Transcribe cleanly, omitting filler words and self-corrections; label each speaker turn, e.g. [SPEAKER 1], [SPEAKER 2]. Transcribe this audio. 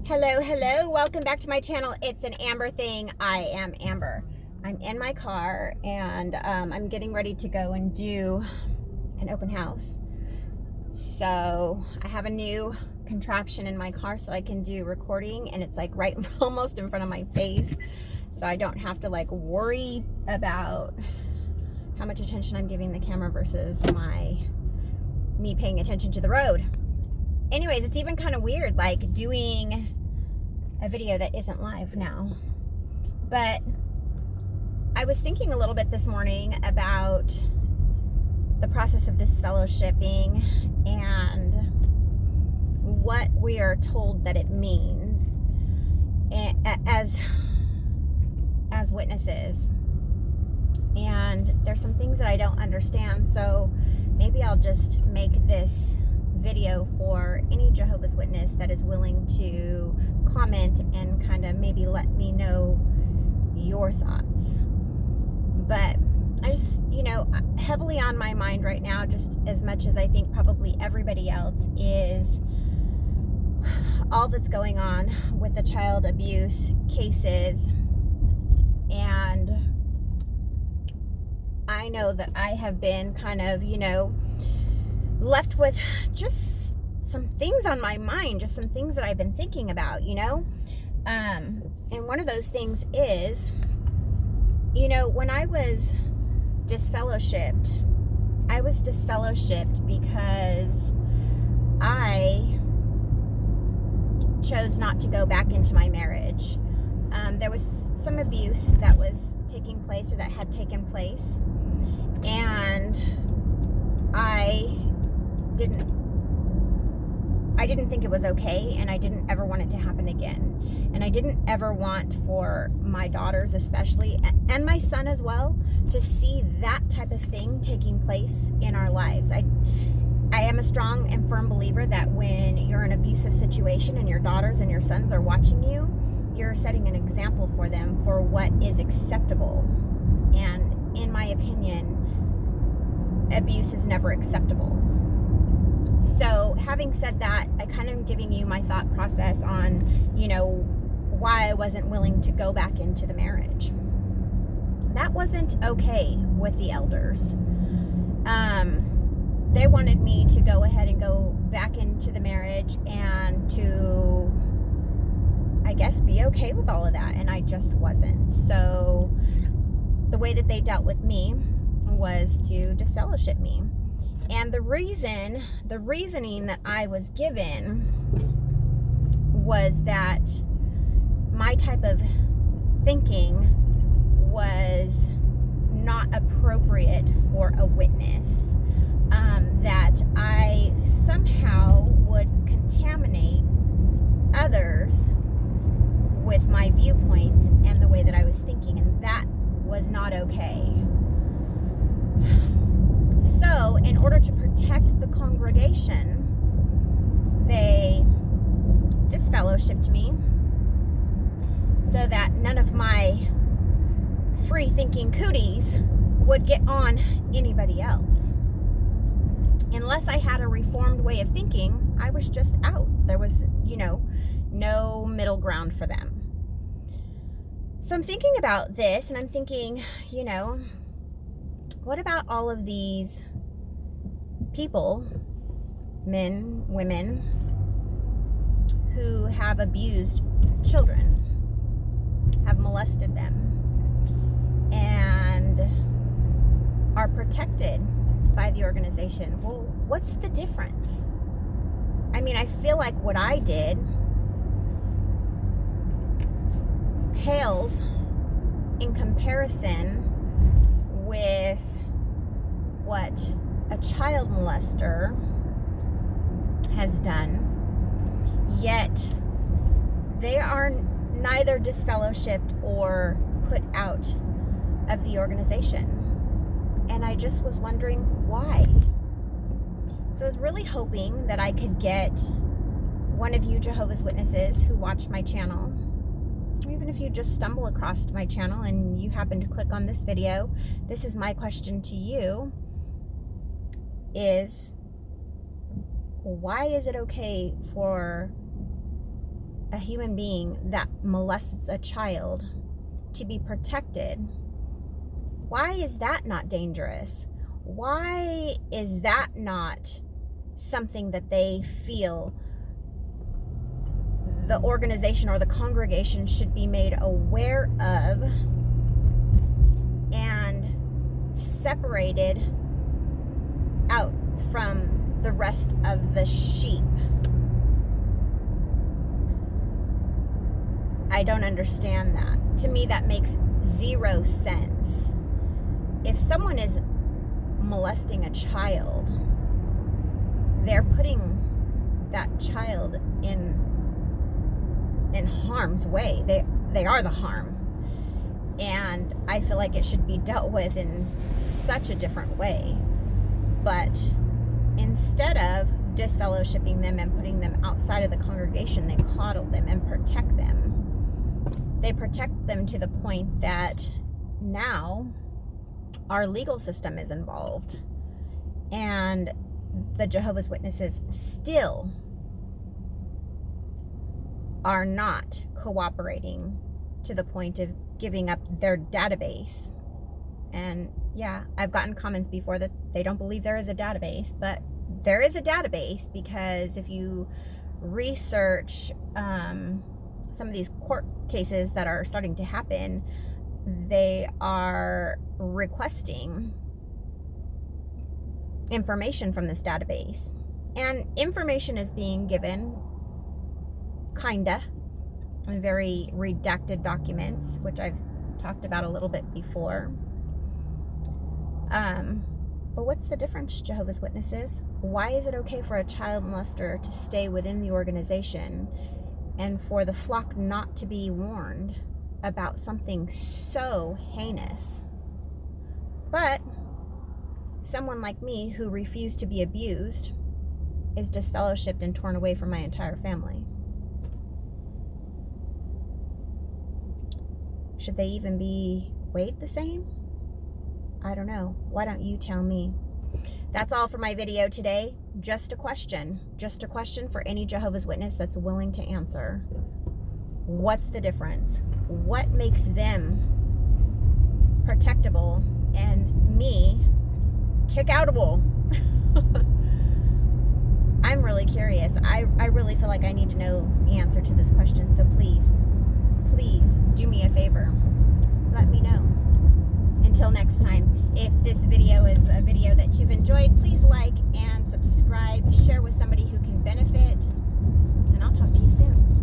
[SPEAKER 1] Hello. Welcome back to my channel. It's an Amber thing. I am Amber. I'm in my car and I'm getting ready to go and do an open house. So I have a new contraption in my car so I can do recording, and it's like right almost in front of my face, so I don't have to like worry about how much attention I'm giving the camera versus me paying attention to the road. Anyways, it's even kind of weird like doing a video that isn't live now. But I was thinking a little bit this morning about the process of disfellowshipping and what we are told that it means as witnesses. And there's some things that I don't understand, so maybe I'll just make this video for any Jehovah's Witness that is willing to comment and kind of maybe let me know your thoughts. But I just, heavily on my mind right now, just as much as I think probably everybody else, is all that's going on with the child abuse cases. And I know that I have been kind of, left with just some things on my mind, just some things that I've been thinking about, and one of those things is, when I was disfellowshipped because I chose not to go back into my marriage. There was some abuse that was taking place, or that had taken place, and I didn't think it was okay, and I didn't ever want it to happen again. And I didn't ever want for my daughters especially, and my son as well, to see that type of thing taking place in our lives. I am a strong and firm believer that when you're in an abusive situation and your daughters and your sons are watching you, you're setting an example for them for what is acceptable. And in my opinion, abuse is never acceptable. So having said that, I kind of am giving you my thought process on, why I wasn't willing to go back into the marriage. That wasn't okay with the elders. They wanted me to go ahead and go back into the marriage and to, I guess, be okay with all of that. And I just wasn't. So the way that they dealt with me was to disfellowship me. And the reasoning that I was given was that my type of thinking was not appropriate for a witness, that I somehow would contaminate others with my viewpoints and the way that I was thinking, and that was not okay. So, in order to protect the congregation, they disfellowshipped me so that none of my free-thinking cooties would get on anybody else. Unless I had a reformed way of thinking, I was just out. There was, no middle ground for them. So I'm thinking about this, and I'm thinking, what about all of these people, men, women, who have abused children, have molested them, and are protected by the organization? Well, what's the difference? I mean, I feel like what I did pales in comparison with what a child molester has done, yet they are neither disfellowshipped or put out of the organization. And I just was wondering why. So I was really hoping that I could get one of you Jehovah's Witnesses who watch my channel, or even if you just stumble across my channel and you happen to click on this video, this is my question to you, is why is it okay for a human being that molests a child to be protected, why is that not dangerous? Why is that not something that they feel the organization or the congregation should be made aware of and separated out from the rest of the sheep? I don't understand that. To me, that makes zero sense. If someone is molesting a child, they're putting that child in harm's way. They are the harm. And I feel like it should be dealt with in such a different way. But instead of disfellowshipping them and putting them outside of the congregation, they coddle them and protect them. They protect them to the point that now our legal system is involved. And the Jehovah's Witnesses still are not cooperating to the point of giving up their database. And yeah, I've gotten comments before that they don't believe there is a database, but there is a database, because if you research some of these court cases that are starting to happen, they are requesting information from this database. And information is being given kinda in very redacted documents, which I've talked about a little bit before. But what's the difference, Jehovah's Witnesses? Why is it okay for a child molester to stay within the organization and for the flock not to be warned about something so heinous? But someone like me who refused to be abused is disfellowshipped and torn away from my entire family. Should they even be weighed the same? I don't know. Why don't you tell me? That's all for my video today. Just a question. Just a question for any Jehovah's Witness that's willing to answer. What's the difference? What makes them protectable and me kick-outable? I'm really curious. I really feel like I need to know the answer to this question. So please do me a favor. Let me know. Until next time, if this video is a video that you've enjoyed, please like and subscribe, share with somebody who can benefit, and I'll talk to you soon.